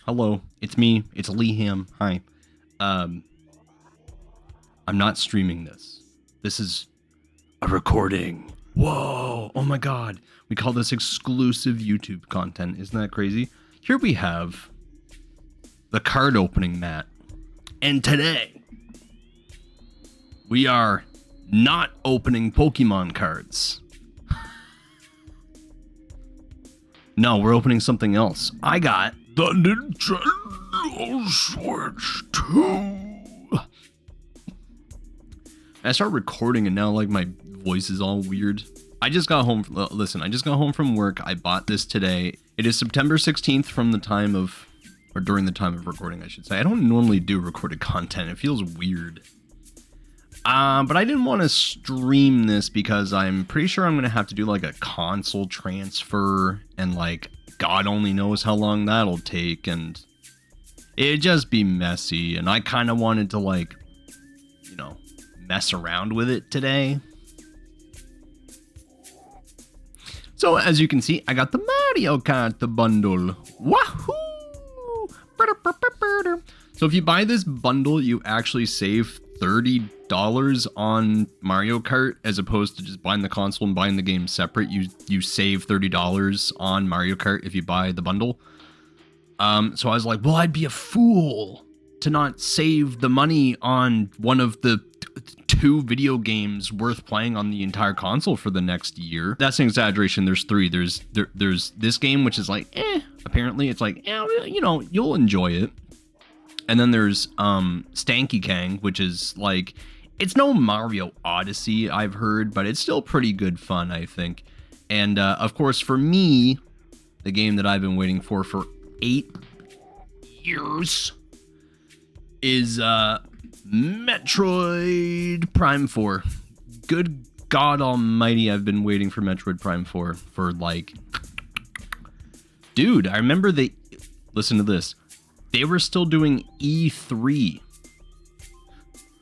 Hello, it's me. It's Leeham. Hi. I'm not streaming this. This is a recording. Whoa! Oh my god. We call this exclusive YouTube content. Isn't that crazy? Here we have the card opening mat. And today, we are not opening Pokemon cards. No, we're opening something else. I got the Nintendo Switch 2. I start recording and now like my voice is all weird. I just got home. Listen, I just got home from work. I bought this today. It is September 16th from the time of, or during the time of recording, I should say. I don't normally do recorded content. It feels weird. But I didn't want to stream this because I'm pretty sure I'm going to have to do like a console transfer and like God only knows how long that'll take, and it'd just be messy, and I kind of wanted to like, you know, mess around with it today. So as you can see, I got the Mario Kart bundle. Wahoo! So if you buy this bundle, you actually save $30 on Mario Kart as opposed to just buying the console and buying the game separate. You save $30 on Mario Kart if you buy the bundle. So I was like, well, I'd be a fool to not save the money on one of the two video games worth playing on the entire console for the next year. That's an exaggeration. There's three. There's this game, which is like, apparently it's like, you know, you'll enjoy it. And then there's Stanky Kang, which is like, it's no Mario Odyssey, I've heard, but it's still pretty good fun, I think. And of course, for me, the game that I've been waiting for 8 years is Metroid Prime 4. Good God Almighty, I've been waiting for Metroid Prime 4 for like, dude, I remember listen to this. They were still doing E3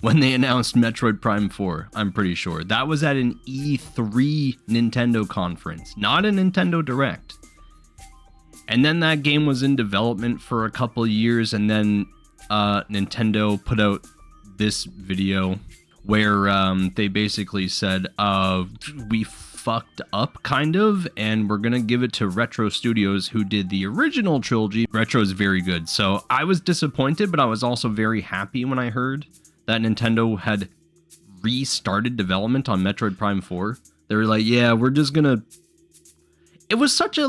when they announced Metroid Prime 4, I'm pretty sure. That was at an E3 Nintendo conference, not a Nintendo Direct. And then that game was in development for a couple years, and then Nintendo put out this video where they basically said, we fucked up kind of, and we're gonna give it to Retro Studios, who did the original trilogy. Retro is very good, so I was disappointed, but I was also very happy when I heard that Nintendo had restarted development on Metroid Prime 4. They were like, yeah, we're just gonna... It was such a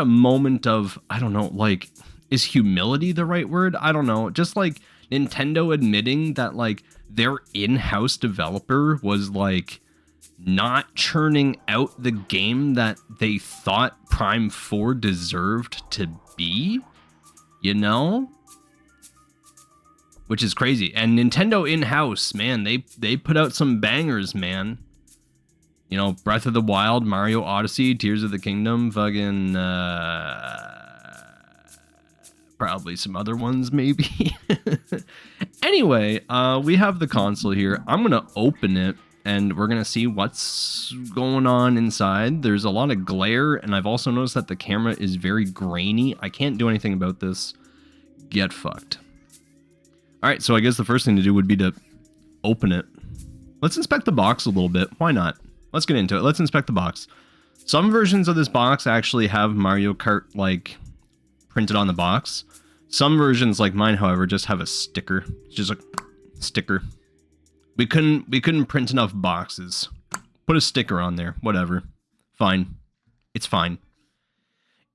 moment of, I don't know, like, is humility the right word? I don't know, just like Nintendo admitting that like their in-house developer was like not churning out the game that they thought Prime 4 deserved to be, you know? Which is crazy. And Nintendo in-house, man, they put out some bangers, man. You know, Breath of the Wild, Mario Odyssey, Tears of the Kingdom, fucking, probably some other ones, maybe. Anyway, we have the console here. I'm gonna open it, and we're gonna see what's going on inside. There's a lot of glare, and I've also noticed that the camera is very grainy. I can't do anything about this. Get fucked. All right, so I guess the first thing to do would be to open it. Let's inspect the box a little bit. Why not? Let's get into it. Let's inspect the box. Some versions of this box actually have Mario Kart, like, printed on the box. Some versions, like mine, however, just have a sticker. It's just a sticker. We couldn't print enough boxes. Put a sticker on there. Whatever. Fine. It's fine.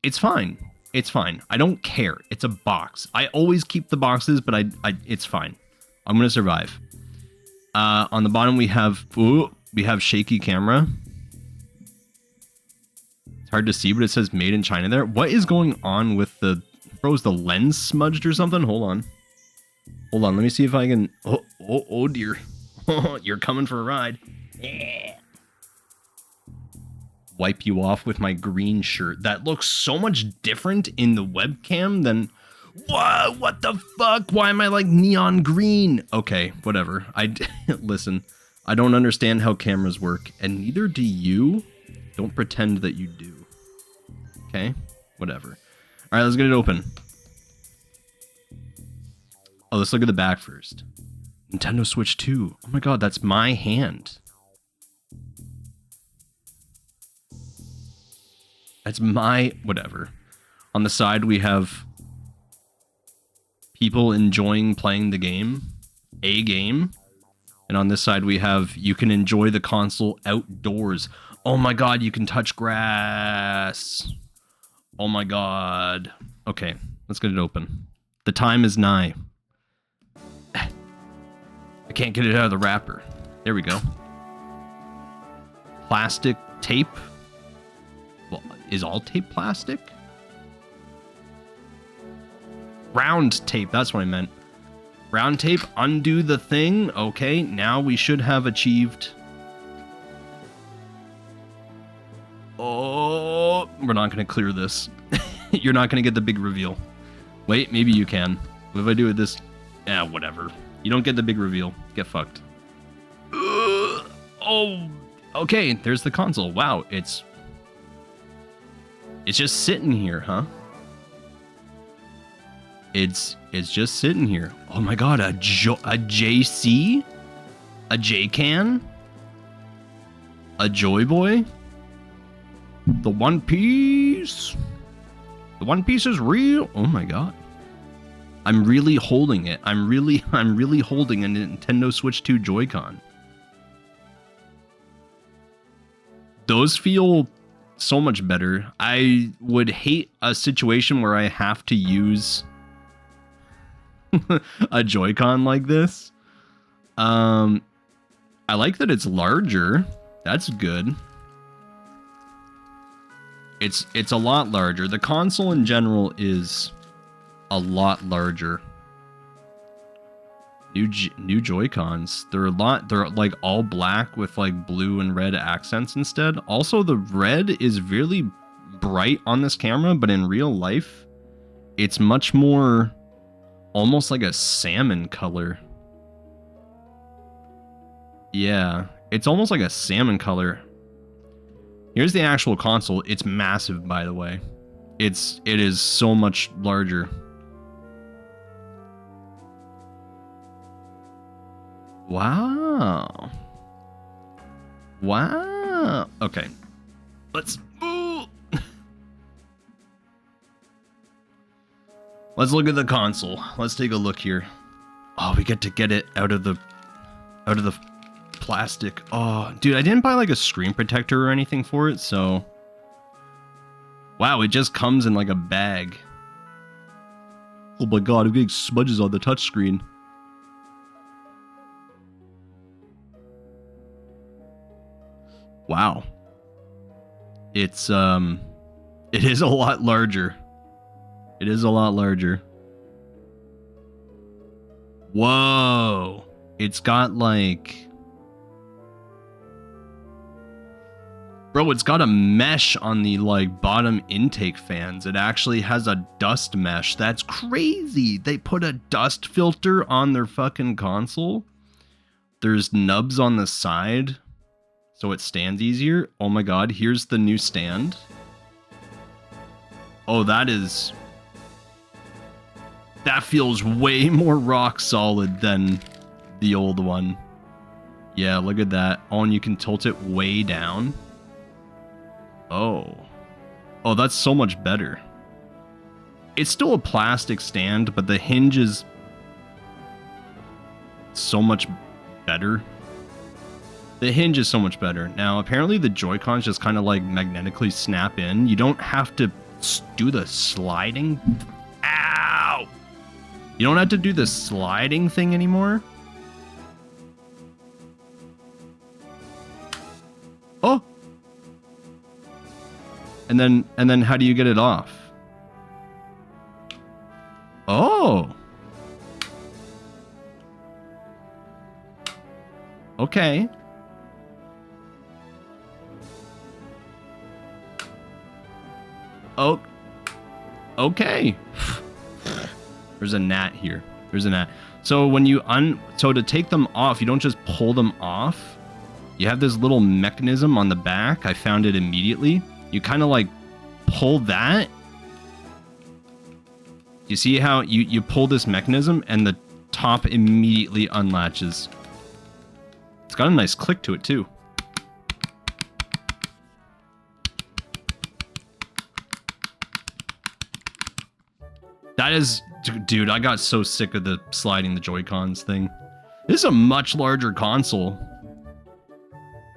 It's fine. It's fine. I don't care. It's a box. I always keep the boxes, but it's fine. I'm gonna survive. On the bottom we have shaky camera. It's hard to see, but it says made in China there. What is going on with the... Bro, is the lens smudged or something? Hold on. Hold on, let me see if I can... Oh dear. You're coming for a ride. Yeah. Wipe you off with my green shirt. That looks so much different in the webcam than... What the fuck? Why am I like neon green? Okay, whatever. Listen, I don't understand how cameras work, and neither do you. Don't pretend that you do. Okay? Whatever. Alright, let's get it open. Oh, let's look at the back first. Nintendo Switch 2. Oh my god, that's my hand. That's my... whatever. On the side, we have people enjoying playing the game. A game. And on this side, we have you can enjoy the console outdoors. Oh my god, you can touch grass. Oh my god. Okay, let's get it open. The time is nigh. I can't get it out of the wrapper. There we go. Plastic tape. Well, is all tape plastic? Round tape, that's what I meant. Round tape, undo the thing. Okay, now we should have achieved... Oh, we're not going to clear this. You're not going to get the big reveal. Wait, maybe you can. What if I do with this? Yeah, whatever. You don't get the big reveal. Get fucked. Oh, okay, there's the console. Wow, it's just sitting here, huh? It's just sitting here. Oh my god, a JC? A J-Can? A Joy Boy? The One Piece? The One Piece is real? Oh my god. I'm really holding it. I'm really holding a Nintendo Switch 2 Joy-Con. Those feel so much better. I would hate a situation where I have to use a Joy-Con like this. I like that it's larger. That's good. It's a lot larger. The console in general is a lot larger. New Joy-Cons. They're like all black with like blue and red accents instead. Also, the red is really bright on this camera, but in real life, it's much more almost like a salmon color. Yeah, it's almost like a salmon color. Here's the actual console. It's massive, by the way. It is so much larger. Wow. Wow. Okay. Let's Let's look at the console. Let's take a look here. Oh, we get to get it out of the plastic. Oh, dude, I didn't buy like a screen protector or anything for it, so wow, it just comes in like a bag. Oh my god, I'm getting smudges on the touchscreen. Wow. It is a lot larger. It is a lot larger. Whoa. It's got like... Bro, it's got a mesh on the like bottom intake fans. It actually has a dust mesh. That's crazy. They put a dust filter on their fucking console. There's nubs on the side so it stands easier. Oh my god, here's the new stand. Oh, that feels way more rock solid than the old one. Yeah, look at that. Oh, and you can tilt it way down. Oh, that's so much better. It's still a plastic stand, but the hinge is so much better. The hinge is so much better. Now, apparently the Joy-Cons just kind of like magnetically snap in. You don't have to do the sliding. Ow! You don't have to do the sliding thing anymore. Oh! And then how do you get it off? Oh. Okay. Oh. Okay. There's a gnat here. There's a gnat. So when you so to take them off, you don't just pull them off. You have this little mechanism on the back. I found it immediately. You kind of like pull that. You see how you pull this mechanism and the top immediately unlatches. It's got a nice click to it too. That is, dude, I got so sick of the sliding the Joy-Cons thing. This is a much larger console.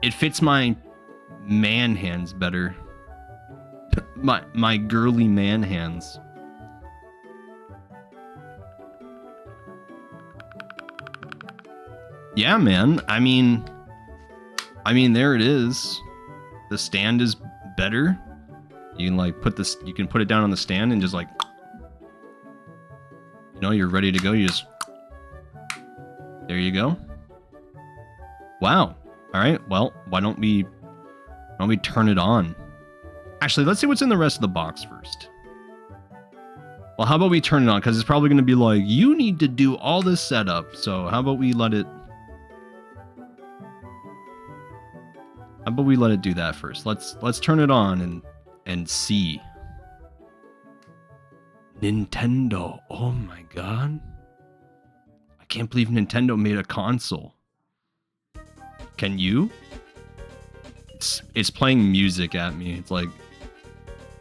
It fits my man hands better. my girly man hands. Yeah, man. I mean, there it is. The stand is better. You can like put this, you can put it down on the stand and just like, you know, you're ready to go. You just, there you go. Wow. All right. Well, why don't we turn it on? Actually, let's see what's in the rest of the box first. Well, how about we turn it on? Because it's probably going to be like, you need to do all this setup. So how about we let it... How about we let it do that first? Let's turn it on and see. Nintendo. Oh my god. I can't believe Nintendo made a console. Can you? It's playing music at me. It's like,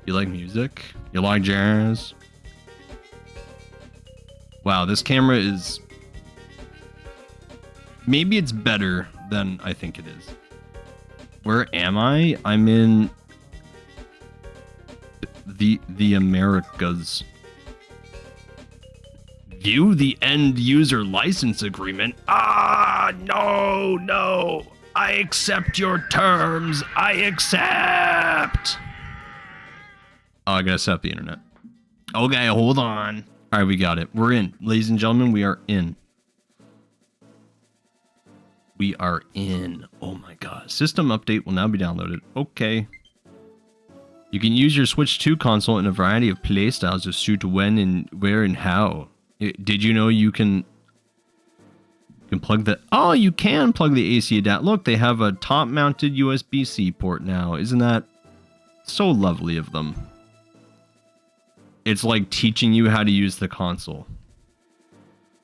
you like music? You like jazz? Wow, this camera is... Maybe it's better than I think it is. Where am I? I'm in the Americas. View the end user license agreement. Ah, no. I accept your terms. I accept. Oh, I gotta set up the internet. Okay, hold on. All right, we got it. We're in. Ladies and gentlemen, we are in. We are in. Oh my god. System update will now be downloaded. Okay. You can use your Switch 2 console in a variety of playstyles to suit when and where and how. Did you know you can plug the... Oh, you can plug the AC adapter. Look, they have a top-mounted USB-C port now. Isn't that so lovely of them? It's like teaching you how to use the console.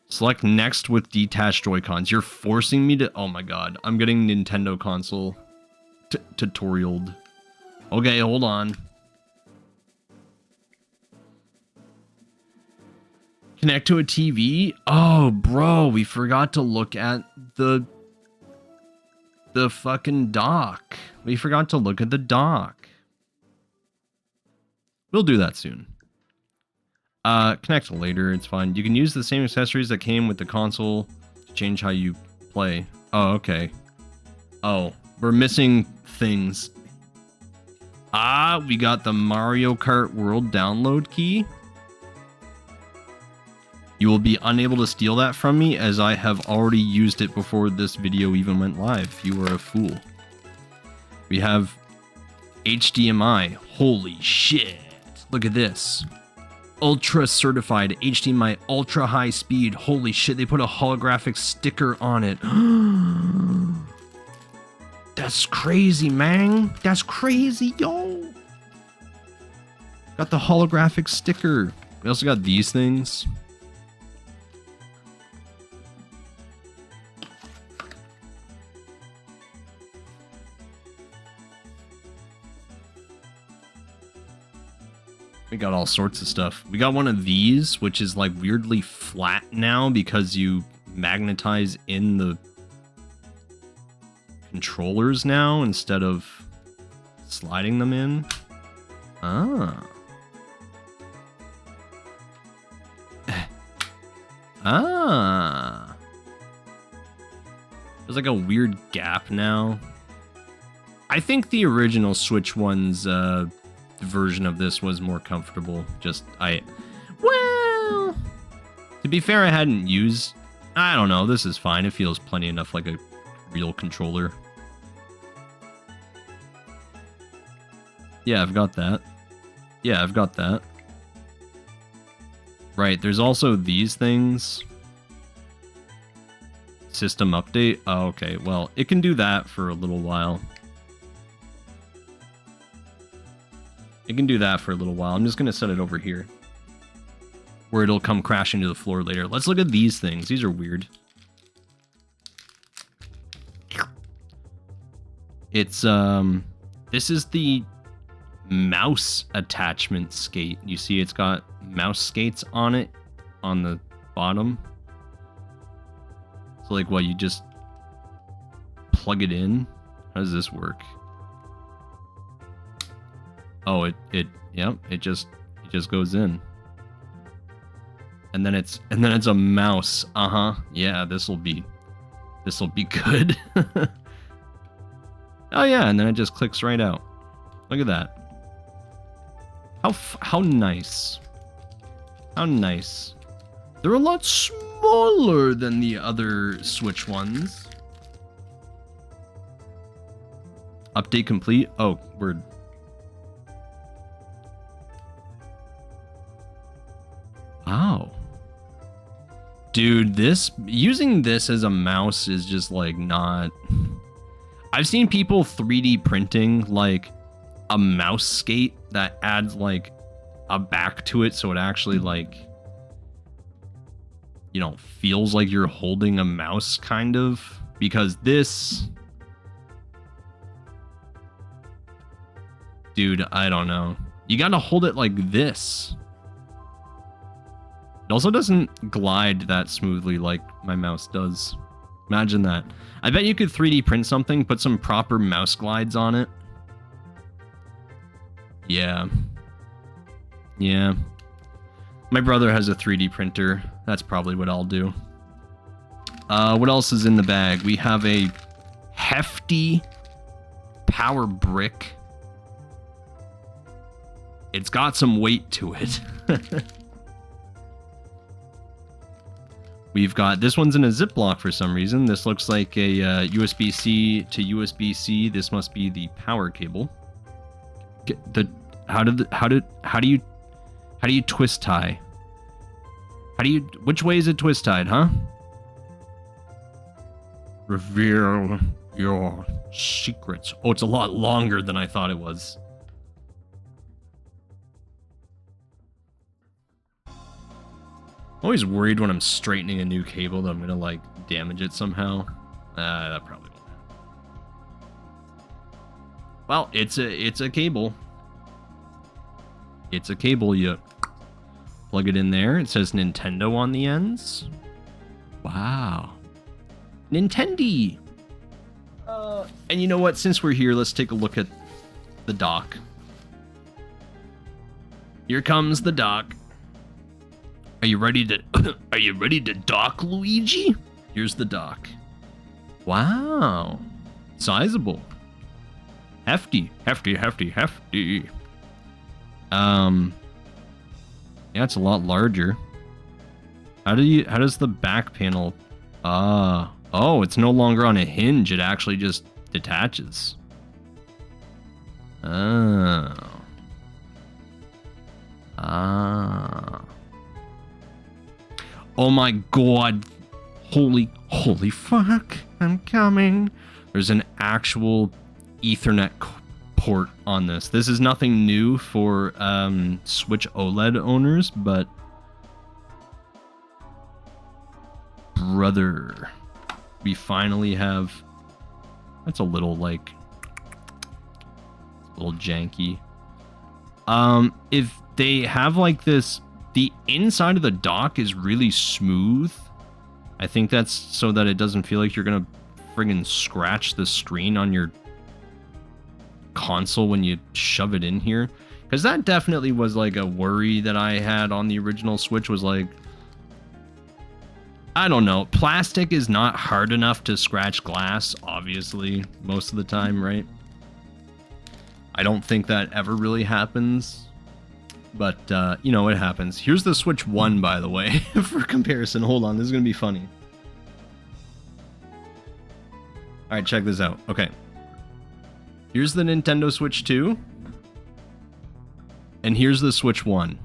Select next with detached Joy-Cons. You're forcing me to... Oh my god. I'm getting Nintendo console tutorialed. Okay, hold on. Connect to a TV? Oh, bro, we forgot to look at the fucking dock. We forgot to look at the dock. We'll do that soon. Connect later, it's fine. You can use the same accessories that came with the console to change how you play. Oh, okay. Oh, we're missing things. Ah, we got the Mario Kart World download key. You will be unable to steal that from me, as I have already used it before this video even went live. You are a fool. We have HDMI. Holy shit. Look at this. Ultra certified HDMI ultra high speed. Holy shit, they put a holographic sticker on it. That's crazy, man. That's crazy, yo. Got the holographic sticker. We also got these things. We got all sorts of stuff. We got one of these, which is like weirdly flat now because you magnetize in the controllers now instead of sliding them in. Ah. Ah. There's like a weird gap now. I think the original Switch one's version of this was more comfortable. Well, to be fair, I hadn't used... I don't know, this is fine. It feels plenty enough like a real controller. Yeah, I've got that. Yeah, I've got that. Right, there's also these things. System update. Oh, okay, well, it can do that for a little while. It can do that for a little while. I'm just going to set it over here. where it'll come crashing to the floor later. Let's look at these things. These are weird. It's, this is the mouse attachment skate. You see it's got mouse skates on it on the bottom. So like what, you just plug it in? How does this work? Oh, it just goes in. And then it's a mouse. Uh-huh. Yeah, this'll be good. Oh yeah, and then it just clicks right out. Look at that. How nice. How nice. They're a lot smaller than the other Switch ones. Update complete. Oh, word. Wow. Dude, using this as a mouse is just like not... I've seen people 3D printing like a mouse skate that adds like a back to it so it actually like, you know, feels like you're holding a mouse kind of, because this... Dude, I don't know. You gotta hold it like this. It also doesn't glide that smoothly like my mouse does. Imagine that. I bet you could 3D print something, put some proper mouse glides on it. Yeah. Yeah. My brother has a 3D printer. That's probably what I'll do. What else is in the bag? We have a hefty power brick. It's got some weight to it. We've got, this one's in a Ziploc for some reason. This looks like a USB-C to USB-C. This must be the power cable. How do you twist tie? Which way is it twist tied, huh? Reveal your secrets. Oh, it's a lot longer than I thought it was. I'm always worried when I'm straightening a new cable that I'm gonna like damage it somehow. That probably won't happen. Well, it's a cable. It's a cable. You plug it in there. It says Nintendo on the ends. Wow, Nintendi. And you know what? Since we're here, let's take a look at the dock. Here comes the dock. Are you ready to dock, Luigi? Here's the dock. Wow. Sizable. Hefty. Yeah, it's a lot larger. How does the back panel oh, it's no longer on a hinge, it actually just detaches. Oh. Oh my god. Holy fuck. I'm coming. There's an actual Ethernet port on this. This is nothing new for Switch OLED owners, but brother, we finally have... That's a little like... a little janky. If they have like this... The inside of the dock is really smooth. I think that's so that it doesn't feel like you're gonna friggin' scratch the screen on your console when you shove it in here. Because that definitely was like a worry that I had on the original Switch, was like... I don't know. Plastic is not hard enough to scratch glass, obviously, most of the time, right? I don't think that ever really happens. But, you know, it happens. Here's the Switch 1, by the way, for comparison. Hold on, this is going to be funny. Alright, check this out. Okay. Here's the Nintendo Switch 2. And here's the Switch 1.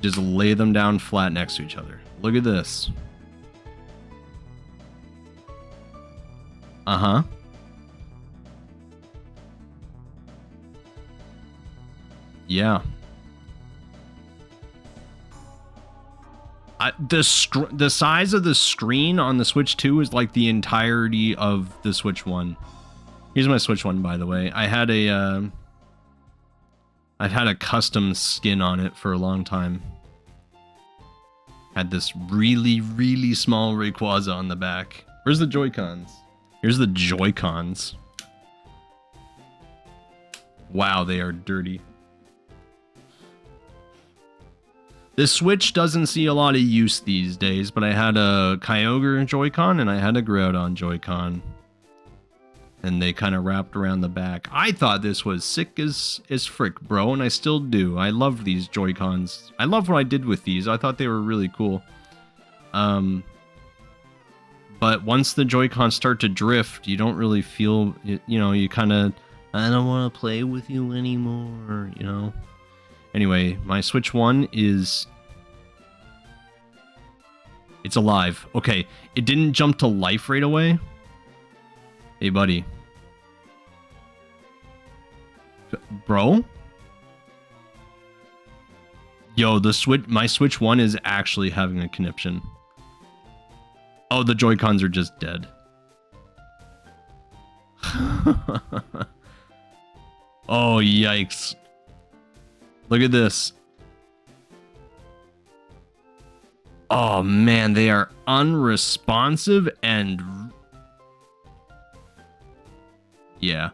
Just lay them down flat next to each other. Look at this. Uh-huh. Yeah. The size of the screen on the Switch 2 is like the entirety of the Switch 1. Here's my Switch 1, by the way. I've had a custom skin on it for a long time. Had this really, really small Rayquaza on the back. Where's the Joy-Cons? Here's the Joy-Cons. Wow, they are dirty. The Switch doesn't see a lot of use these days, but I had a Kyogre Joy-Con and I had a Groudon Joy-Con. And they kind of wrapped around the back. I thought this was sick as frick, bro, and I still do. I love these Joy-Cons. I love what I did with these. I thought they were really cool. But once the Joy-Cons start to drift, you don't really feel, you know, you kind of, I don't want to play with you anymore, you know. Anyway, my Switch 1 is... It's alive. Okay, it didn't jump to life right away. Hey, buddy. Bro? Yo, my Switch 1 is actually having a conniption. Oh, the Joy-Cons are just dead. Oh, yikes. Look at this. Oh man, they are unresponsive and yeah.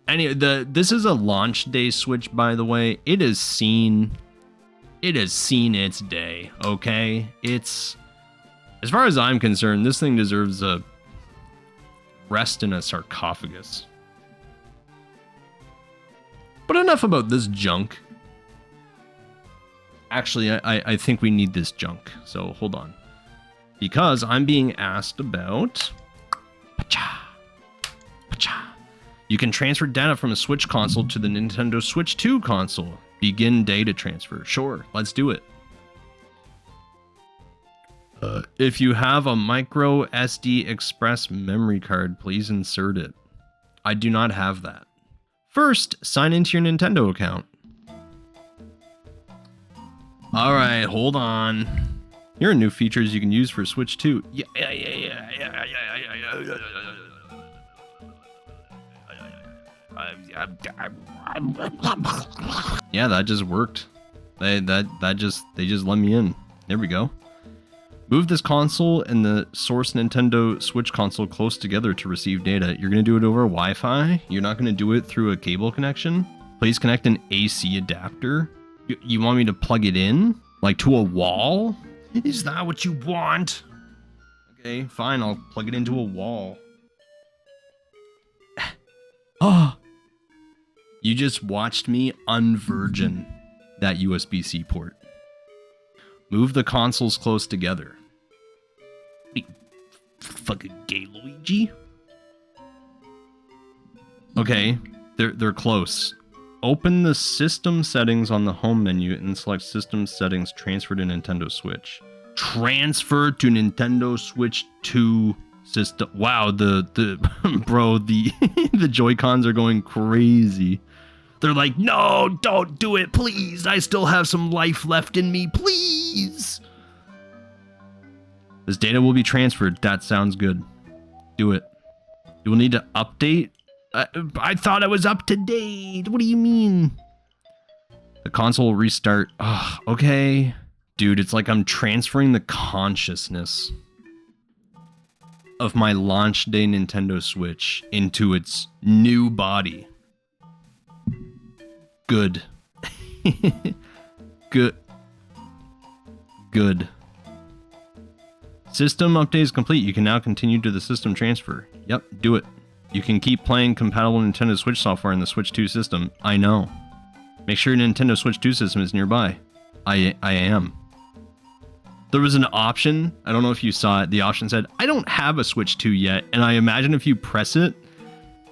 Anyway, this is a launch day Switch, by the way. It has seen its day, okay? It's, as far as I'm concerned, this thing deserves a rest in a sarcophagus. But enough about this junk. Actually, I think we need this junk, so hold on. Because I'm being asked about... You can transfer data from a Switch console to the Nintendo Switch 2 console. Begin data transfer. Sure, let's do it. If you have a micro SD Express memory card, please insert it. I do not have that. First, sign into your Nintendo account. All right, hold on. Here are new features you can use for Switch 2. Yeah, that just worked. They just let me in. There we go. Move this console and the source Nintendo Switch console close together to receive data. You're gonna do it over Wi-Fi? You're not gonna do it through a cable connection? Please connect an AC adapter. You want me to plug it in? Like to a wall? Is that what you want? Okay, fine, I'll plug it into a wall. Oh! You just watched me unvirgin that USB-C port. Move the consoles close together. Fucking gay Luigi? Okay, they're close. Open the system settings on the home menu and select system settings, transfer to Nintendo Switch. Transfer to Nintendo Switch 2 system. Wow, the bro, the Joy-Cons are going crazy. They're like, no, don't do it, please. I still have some life left in me, please. This data will be transferred. That sounds good. Do it. You will need to update. I thought I was up to date. What do you mean? The console will restart. Oh, okay. Dude, it's like I'm transferring the consciousness of my launch day Nintendo Switch into its new body. Good. Good. Good. System update is complete. You can now continue to the system transfer. Yep, do it. You can keep playing compatible Nintendo Switch software in the Switch 2 system. I know. Make sure your Nintendo Switch 2 system is nearby. I am. There was an option. I don't know if you saw it. The option said, I don't have a Switch 2 yet. And I imagine if you press it,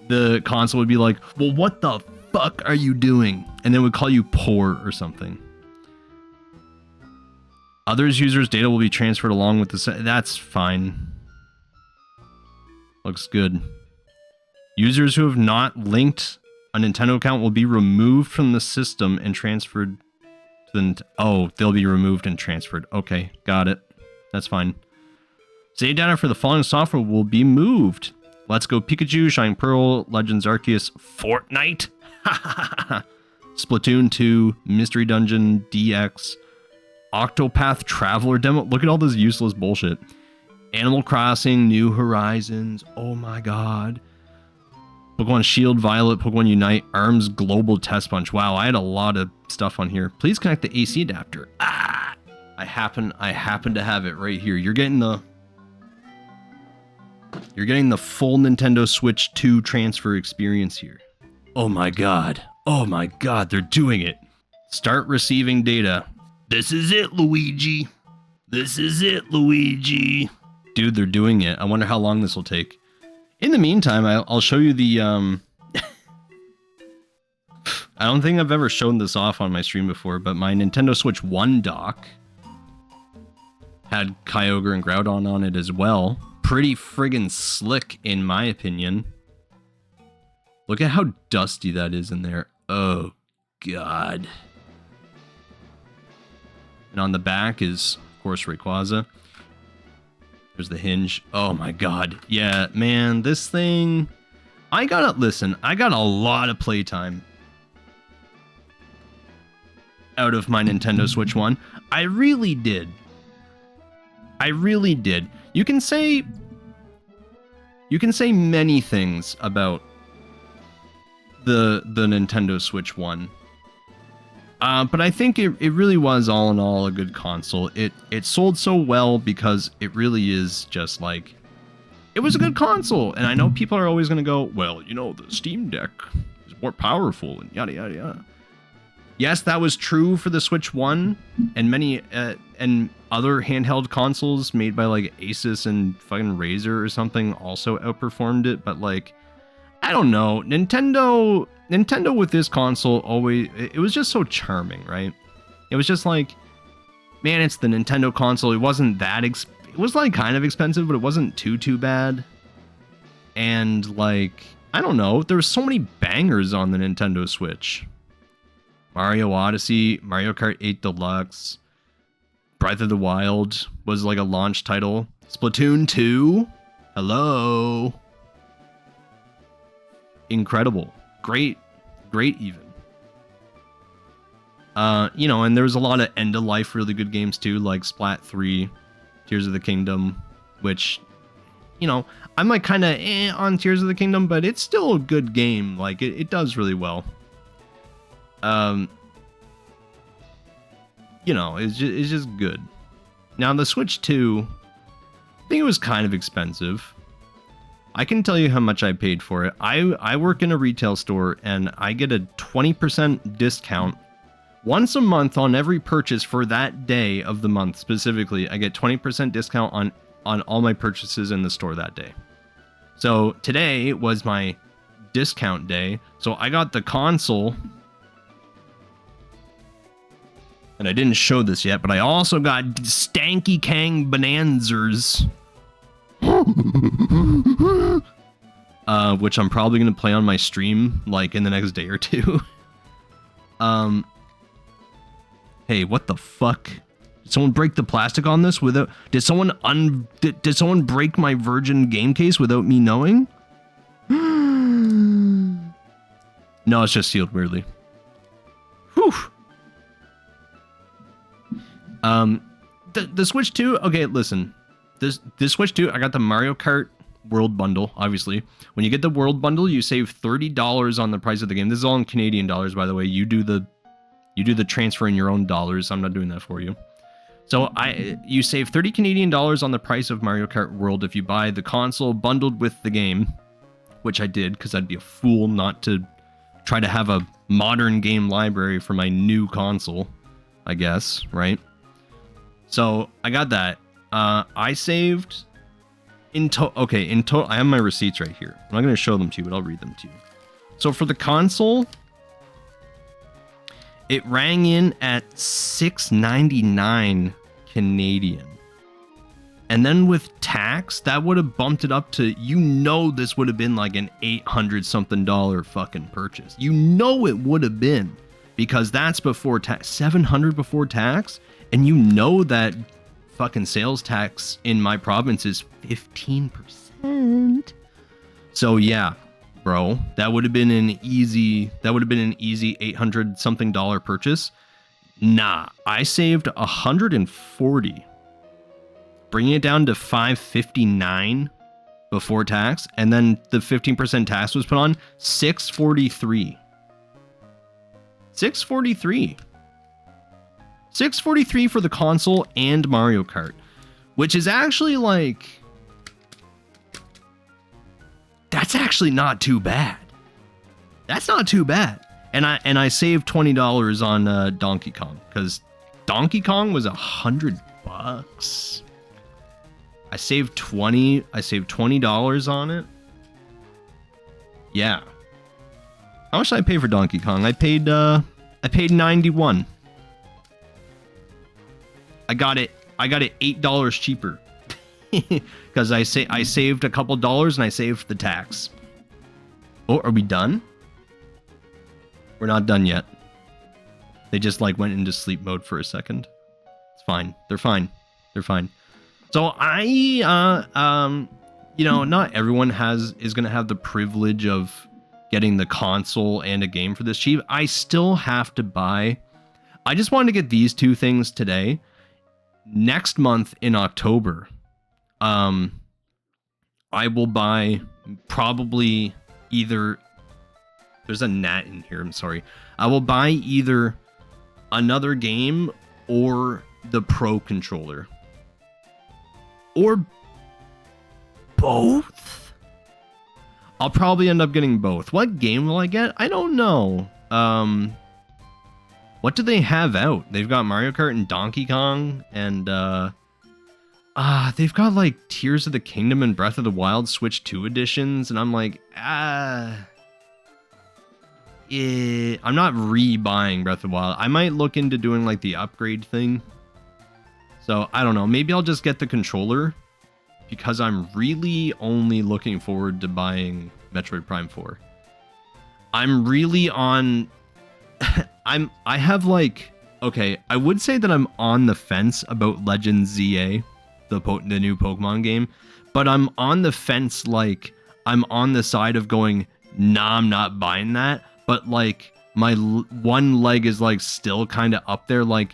the console would be like, well, what the fuck are you doing? And then would call you poor or something. Others users' data will be transferred along with the... That's fine. Looks good. Users who have not linked a Nintendo account will be removed from the system and transferred to the... Oh, they'll be removed and transferred. Okay, got it. That's fine. Save data for the following software will be moved. Let's Go Pikachu, Shining Pearl, Legends Arceus, Fortnite, Splatoon 2, Mystery Dungeon, DX, Octopath Traveler demo. Look at all this useless bullshit. Animal Crossing, New Horizons. Oh my god. Pokemon Shield, Violet, Pokemon Unite, ARMS Global Test Punch. Wow, I had a lot of stuff on here. Please connect the AC adapter. Ah, I happen to have it right here. You're getting the full Nintendo Switch 2 transfer experience here. Oh my god. Oh my god, they're doing it. Start receiving data. This is it, Luigi. This is it, Luigi. Dude, they're doing it. I wonder how long this will take. In the meantime, I'll show you the... I don't think I've ever shown this off on my stream before, but my Nintendo Switch 1 dock had Kyogre and Groudon on it as well. Pretty friggin' slick, in my opinion. Look at how dusty that is in there. Oh, God. And on the back is, of course, Rayquaza. There's the hinge. Oh, my God. Yeah, man, this thing... I got a lot of playtime out of my Nintendo Switch 1. I really did. You can say many things about the Nintendo Switch 1. But I think it really was all in all a good console. It sold so well because it really is just like, it was a good console. And I know people are always going to go, well, you know, the Steam Deck is more powerful and yada, yada, yada. Yes, that was true for the Switch 1 and many and other handheld consoles made by like Asus and fucking Razer or something also outperformed it. But like, I don't know, Nintendo with this console always, it was just so charming, right? It was just like, man, it's the Nintendo console. It wasn't that it was like kind of expensive, but it wasn't too bad. And like, I don't know, there were so many bangers on the Nintendo Switch. Mario Odyssey, Mario Kart 8 Deluxe, Breath of the Wild was like a launch title. Splatoon 2, hello. Incredible. Great even. You know, and there was a lot of end-of-life really good games too, like Splat 3, Tears of the Kingdom, which, you know, I'm like kind of on Tears of the Kingdom, but it's still a good game. Like, it does really well. You know, it's just good. Now, the Switch 2, I think it was kind of expensive. I can tell you how much I paid for it. I work in a retail store, and I get a 20% discount once a month on every purchase for that day of the month. Specifically, I get 20% discount on all my purchases in the store that day. So today was my discount day. So I got the console. And I didn't show this yet, but I also got Stanky Kang Bonanzas. Which I'm probably going to play on my stream, like, in the next day or two. Hey, what the fuck? Did someone break the plastic on this without... Did someone break my Virgin game case without me knowing? No, it's just sealed weirdly. Whew. The Switch 2, okay, listen. This Switch 2, I got the Mario Kart World Bundle, obviously. When you get the World Bundle, you save $30 on the price of the game. This is all in Canadian dollars, by the way. You do the transfer in your own dollars. I'm not doing that for you. So you save 30 Canadian dollars on the price of Mario Kart World if you buy the console bundled with the game, which I did because I'd be a fool not to try to have a modern game library for my new console, I guess, right? So I got that. I saved in total. I have my receipts right here. I'm not going to show them to you, but I'll read them to you. So for the console, it rang in at $6.99 Canadian. And then with tax, that would have bumped it up to, this would have been like an $800 something fucking purchase. It would have been, because that's before tax, $700 before tax. And that fucking sales tax in my province is 15%. So yeah, bro, that would have been an easy $800 something purchase. Nah, I saved 140, bringing it down to 559 before tax, and then the 15% tax was put on, 643. 643 for the console and Mario Kart, which is actually like, that's actually not too bad. That's not too bad. And I saved $20 on Donkey Kong, because Donkey Kong was $100. I saved $20 on it. Yeah. How much did I pay for Donkey Kong? I paid $91. I got it $8 cheaper. Because I saved a couple dollars and I saved the tax. Oh, are we done? We're not done yet. They just like went into sleep mode for a second. It's fine. They're fine. So not everyone is gonna have the privilege of getting the console and a game for this cheap. I still have to buy. I just wanted to get these two things today. Next month in October, I will buy probably either. There's a gnat in here. I'm sorry. I will buy either another game or the Pro controller. Or both? I'll probably end up getting both. What game will I get? I don't know. What do they have out? They've got Mario Kart and Donkey Kong, and they've got like Tears of the Kingdom and Breath of the Wild Switch 2 editions, and I'm like, I'm not re-buying Breath of the Wild. I might look into doing like the upgrade thing. So I don't know. Maybe I'll just get the controller, because I'm really only looking forward to buying Metroid Prime 4. I'm really on. I have like, okay, I would say that I'm on the fence about Legends ZA, the new Pokemon game, but I'm on the fence, like I'm on the side of going, nah, I'm not buying that. But like my one leg is like still kind of up there, like,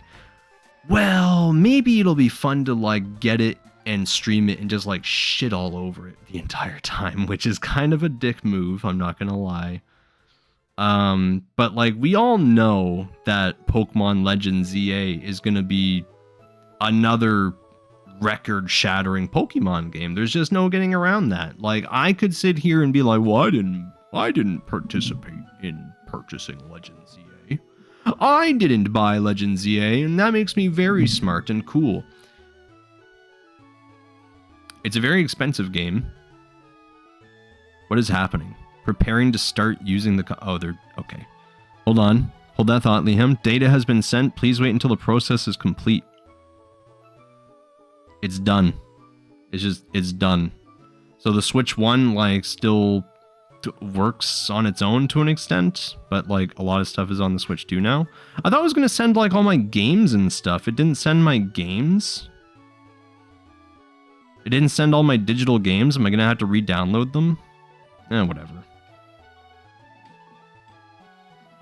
well, maybe it'll be fun to like get it and stream it and just like shit all over it the entire time, which is kind of a dick move, I'm not gonna lie. But like we all know that Pokemon Legends ZA is gonna be another record-shattering Pokemon game. There's just no getting around that. Like I could sit here and be like, well, I didn't participate in purchasing Legends ZA. I didn't buy Legends ZA, and that makes me very smart and cool. It's a very expensive game. What is happening? Preparing to start using the... Oh, they're... Okay. Hold on. Hold that thought, Leeham. Data has been sent. Please wait until the process is complete. It's done. It's done. So the Switch 1, like, still works on its own to an extent, but, like, a lot of stuff is on the Switch 2 now. I thought it was going to send, like, all my games and stuff. It didn't send my games. It didn't send all my digital games. Am I going to have to re-download them? Whatever.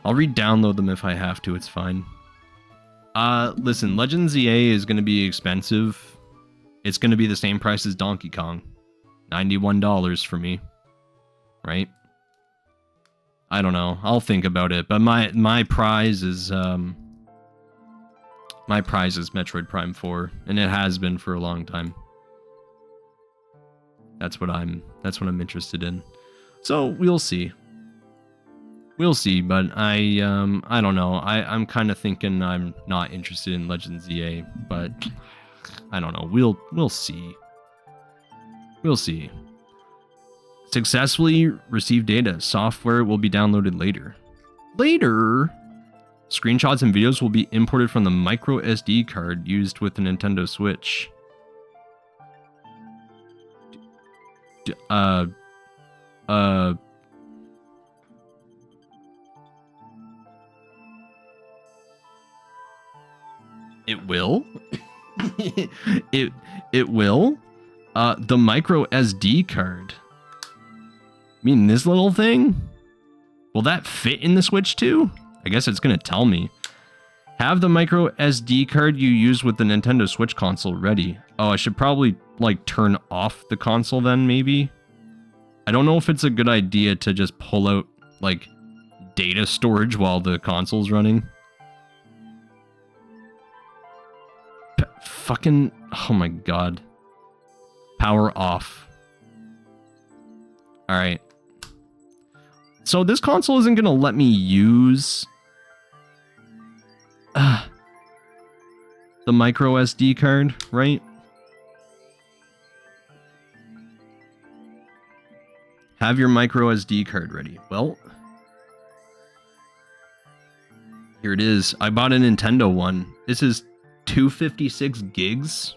I'll re-download them if I have to. It's fine. Listen, Legends ZA is going to be expensive. It's going to be the same price as Donkey Kong. $91 for me. Right? I don't know. I'll think about it. But my prize is Metroid Prime 4, and it has been for a long time. That's what I'm interested in. So we'll see. We'll see, but I don't know. I'm kind of thinking I'm not interested in Legends ZA, but I don't know. We'll see. We'll see. Successfully received data. Software will be downloaded later. Later? Screenshots and videos will be imported from the micro SD card used with the Nintendo Switch. It will? it will? The micro SD card. I mean, this little thing? Will that fit in the Switch too? I guess it's gonna tell me. Have the micro SD card you use with the Nintendo Switch console ready. Oh, I should probably, like, turn off the console then, maybe? I don't know if it's a good idea to just pull out, like, data storage while the console's running. Fucking... Oh my god. Power off. Alright. So this console isn't gonna let me use... the micro SD card, right? Have your micro SD card ready. Well, here it is. I bought a Nintendo one. This is 256 gigs.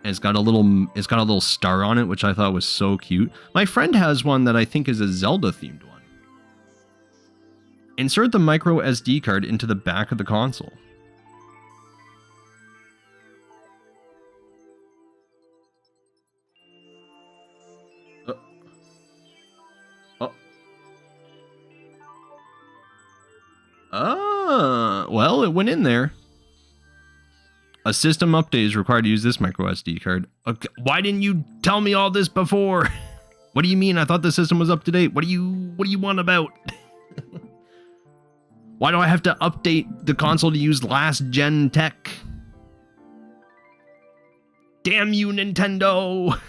And it's got a little star on it, which I thought was so cute. My friend has one that I think is a Zelda themed one. Insert the micro SD card into the back of the console. Well, it went in there. A system update is required to use this micro SD card. Okay, why didn't you tell me all this before? What do you mean? I thought the system was up to date. What do you want about? Why do I have to update the console to use last gen tech? Damn you, Nintendo!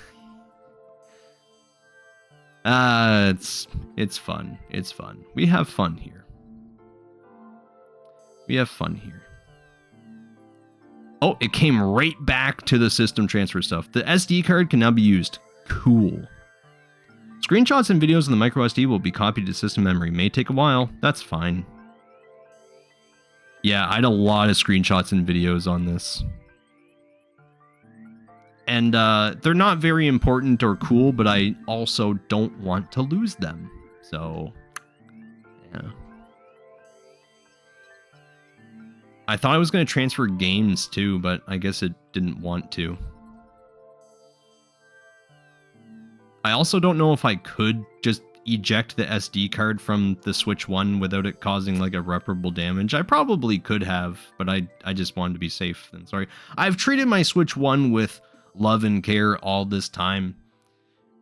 It's fun. It's fun. We have fun here. We have fun here. Oh, it came right back to the system transfer stuff. The SD card can now be used. Cool. Screenshots and videos in the micro SD will be copied to system memory. May take a while. That's fine. Yeah, I had a lot of screenshots and videos on this. And they're not very important or cool, but I also don't want to lose them. So, yeah. I thought I was going to transfer games too, but I guess it didn't want to. I also don't know if I could just eject the SD card from the Switch 1 without it causing like irreparable damage. I probably could have, but I just wanted to be safe. And sorry. I've treated my Switch 1 with love and care all this time.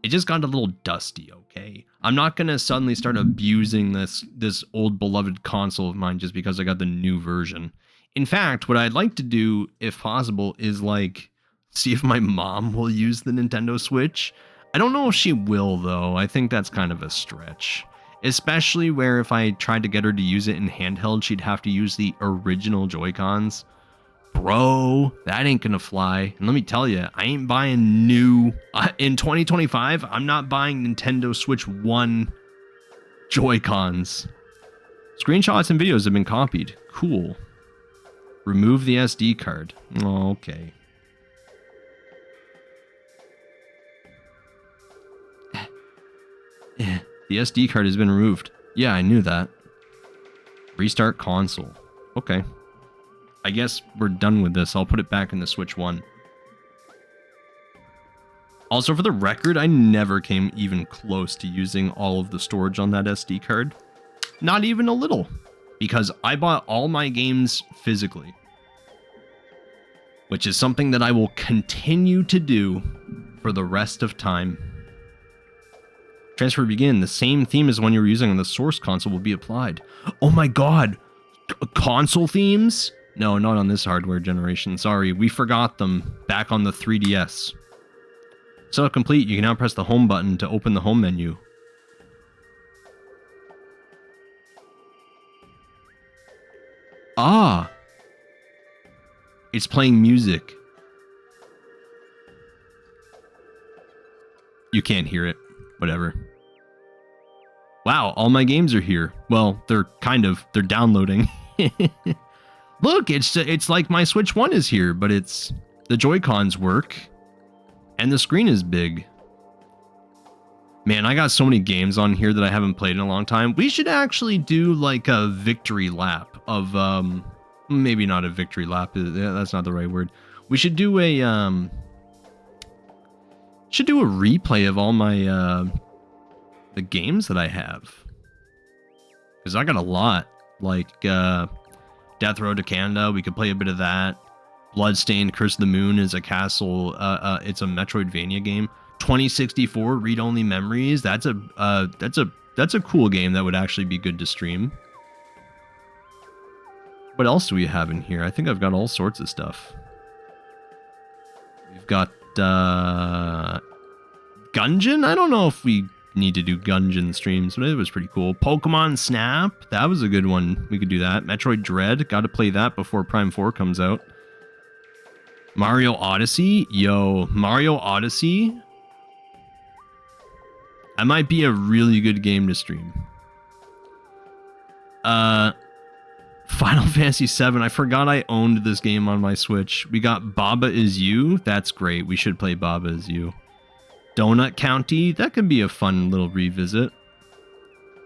It just got a little dusty, okay? I'm not going to suddenly start abusing this old beloved console of mine just because I got the new version. In fact, what I'd like to do, if possible, is like see if my mom will use the Nintendo Switch. I don't know if she will, though. I think that's kind of a stretch. Especially where if I tried to get her to use it in handheld, she'd have to use the original Joy-Cons. Bro, that ain't gonna fly. And let me tell you, I ain't buying new... in 2025, I'm not buying Nintendo Switch 1 Joy-Cons. Screenshots and videos have been copied. Cool. Remove the SD card. Oh, okay. The SD card has been removed. Yeah, I knew that. Restart console. Okay. I guess we're done with this. I'll put it back in the Switch 1. Also, for the record, I never came even close to using all of the storage on that SD card. Not even a little. Because I bought all my games physically. Which is something that I will continue to do for the rest of time. Transfer begin. The same theme as when you were using on the source console will be applied. Oh my god! Console themes? No, not on this hardware generation. Sorry, we forgot them back on the 3DS. Setup complete. You can now press the home button to open the home menu. Ah! It's playing music. You can't hear it. Whatever. Wow, all my games are here. Well, they're downloading. Look, it's like my Switch 1 is here, but the Joy-Cons work. And the screen is big. Man, I got so many games on here that I haven't played in a long time. We should actually do like a victory lap of maybe not a victory lap. That's not the right word. We should do a replay of all my the games that I have. Cuz I got a lot. Like Death Road to Canada, we could play a bit of that. Bloodstained Curse of the Moon is a castle it's a Metroidvania game. 2064 read-only memories. That's a cool game that would actually be good to stream. What else do we have in here? I think I've got all sorts of stuff. We've got Gungeon. I don't know if we need to do Gungeon streams, but it was pretty cool. Pokemon Snap. That was a good one. We could do that. Metroid Dread. Got to play that before Prime 4 comes out. Mario Odyssey. Yo, Mario Odyssey. That might be a really good game to stream. Final Fantasy VII. I forgot I owned this game on my Switch. We got Baba Is You. That's great. We should play Baba Is You. Donut County. That could be a fun little revisit.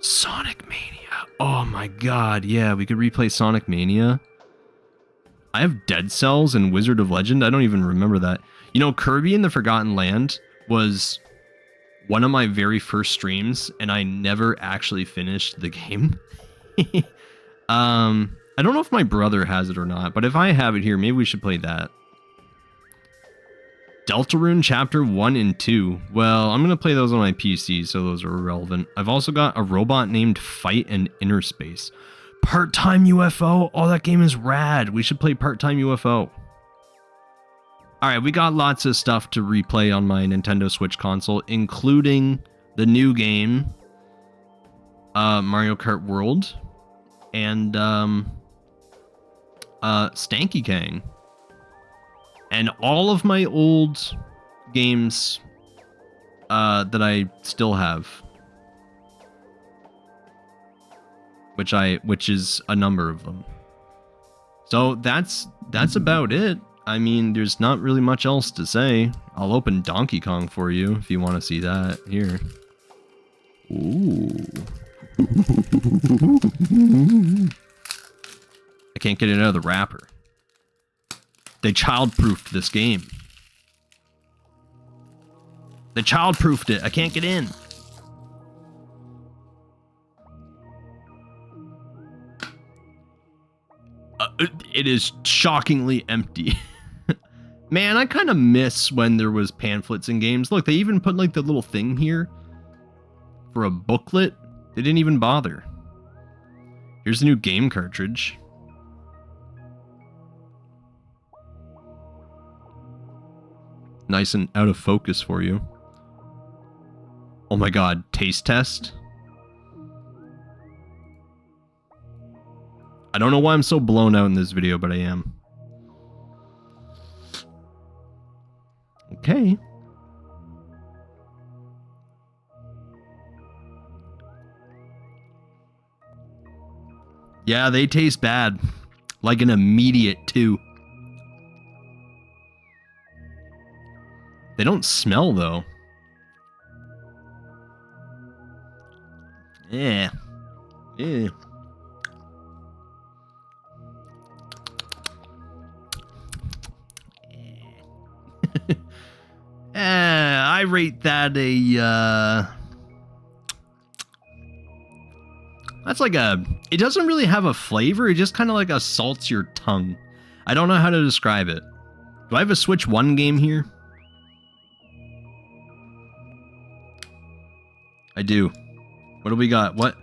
Sonic Mania. Oh my god. Yeah, we could replay Sonic Mania. I have Dead Cells and Wizard of Legend. I don't even remember that. You know, Kirby in the Forgotten Land was one of my very first streams, and I never actually finished the game. I don't know if my brother has it or not, but if I have it here, maybe we should play that. Deltarune Chapter 1 and 2. Well, I'm going to play those on my PC, so those are irrelevant. I've also got A Robot Named Fight and Inner Space. Part-Time UFO. Oh, that game is rad. We should play Part-Time UFO. Alright, we got lots of stuff to replay on my Nintendo Switch console, including the new game, Mario Kart World, and Stanky Kang. And all of my old games that I still have. Which is a number of them. So that's about it. I mean, there's not really much else to say. I'll open Donkey Kong for you if you want to see that. Here. Ooh. I can't get it out of the wrapper. They child-proofed this game. They child-proofed it. I can't get in. It is shockingly empty. Man, I kind of miss when there was pamphlets in games. Look, they even put like the little thing here for a booklet. They didn't even bother. Here's the new game cartridge. Nice and out of focus for you. Oh my god, taste test. I don't know why I'm so blown out in this video, but I am. Okay. Yeah, they taste bad. Like an immediate 2. They don't smell, though. Yeah. Yeah. I rate that a, that's like a, it doesn't really have a flavor, it just kind of like assaults your tongue. I don't know how to describe it. Do I have a Switch 1 game here? I do. What do we got? What?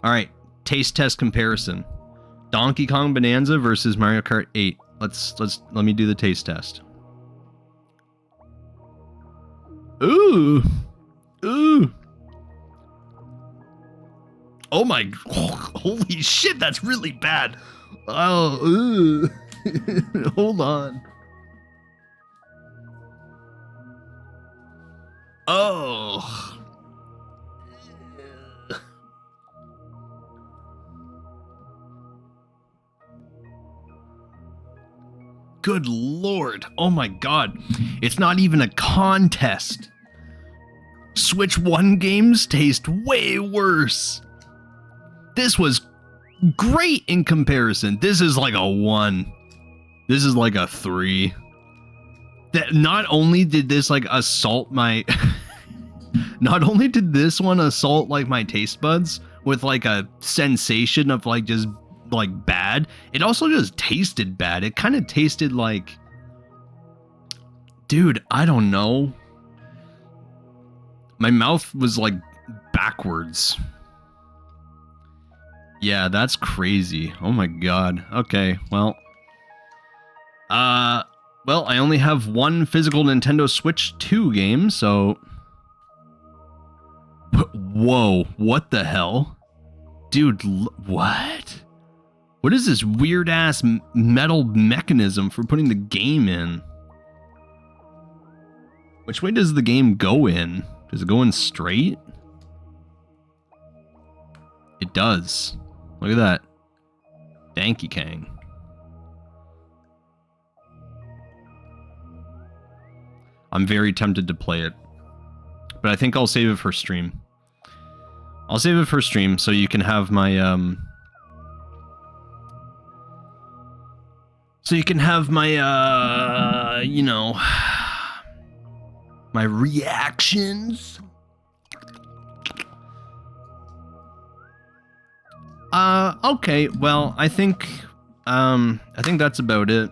Alright, taste test comparison. Donkey Kong Bonanza versus Mario Kart 8. Let me do the taste test. Ooh. Ooh. Oh my, holy shit, that's really bad. Oh, ooh. Hold on. Oh. Good Lord. Oh my God. It's not even a contest. Switch 1 games taste way worse. This was great in comparison. This is like a 1. This is like a 3. That not only did this like assault my not only did this one assault like my taste buds with like a sensation of like just like bad, it also just tasted bad. It kind of tasted like, dude, I don't know. My mouth was like backwards. Yeah, that's crazy. Oh my God. Okay, well, I only have one physical Nintendo Switch 2 game, so... Whoa, what the hell? Dude, what? What is this weird-ass metal mechanism for putting the game in? Which way does the game go in? Does it go in straight? It does. Look at that. Danky Kang. I'm very tempted to play it, but I think I'll save it for stream. I'll save it for stream so you can have my you know, my reactions. Okay, well, I think that's about it.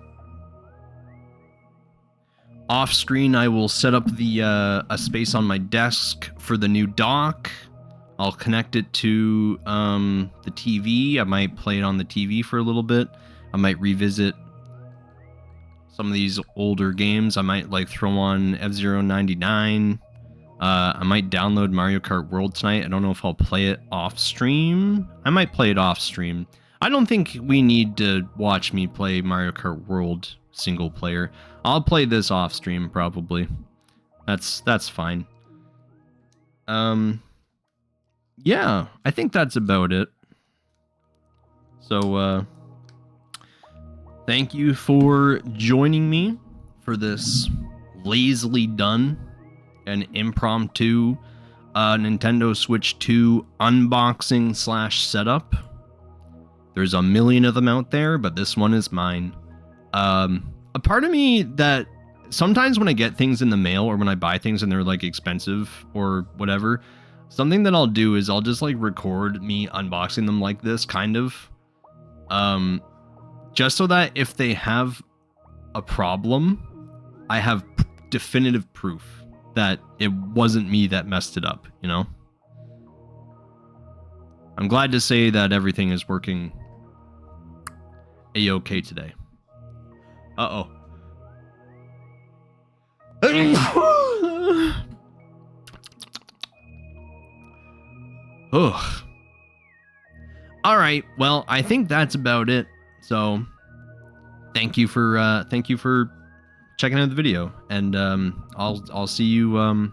Off screen, I will set up the a space on my desk for the new dock. I'll connect it to the TV. I might play it on the TV for a little bit. I might revisit some of these older games. I might like throw on F-Zero 99. I might download Mario Kart World tonight. I don't know if I'll play it off stream. I might play it off stream. I don't think we need to watch me play Mario Kart World single player. I'll play this off stream probably. That's fine. Yeah, I think that's about it. So thank you for joining me for this lazily done and impromptu Nintendo Switch 2 unboxing / setup. There's a million of them out there, but this one is mine. A part of me that sometimes when I get things in the mail or when I buy things and they're like expensive or whatever, something that I'll do is I'll just like record me unboxing them like this, kind of. Just so that if they have a problem, I have definitive proof that it wasn't me that messed it up, you know? I'm glad to say that everything is working a-okay today. Uh-oh. Ugh. Alright, well, I think that's about it. So, thank you for checking out the video, and I'll see you on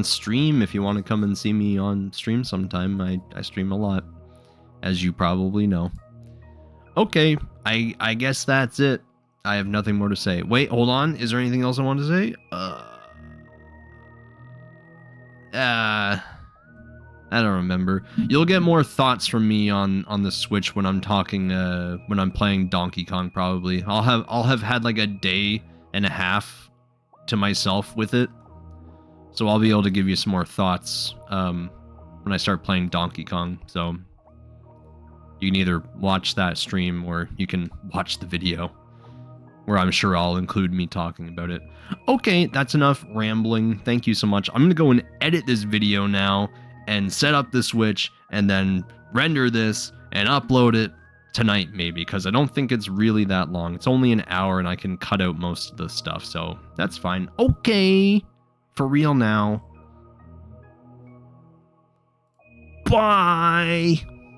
stream if you want to come and see me on stream sometime. I stream a lot, as you probably know. Okay, I guess that's it. I have nothing more to say. Wait, hold on. Is there anything else I want to say? I don't remember. You'll get more thoughts from me on the Switch when I'm talking when I'm playing Donkey Kong probably. I'll have had like a day and a half to myself with it. So I'll be able to give you some more thoughts when I start playing Donkey Kong. So you can either watch that stream or you can watch the video where I'm sure I'll include me talking about it. Okay, that's enough rambling. Thank you so much. I'm going to go and edit this video now and set up the Switch and then render this and upload it tonight maybe, because I don't think it's really that long. It's only an hour and I can cut out most of the stuff, so that's fine. Okay, for real now. Bye!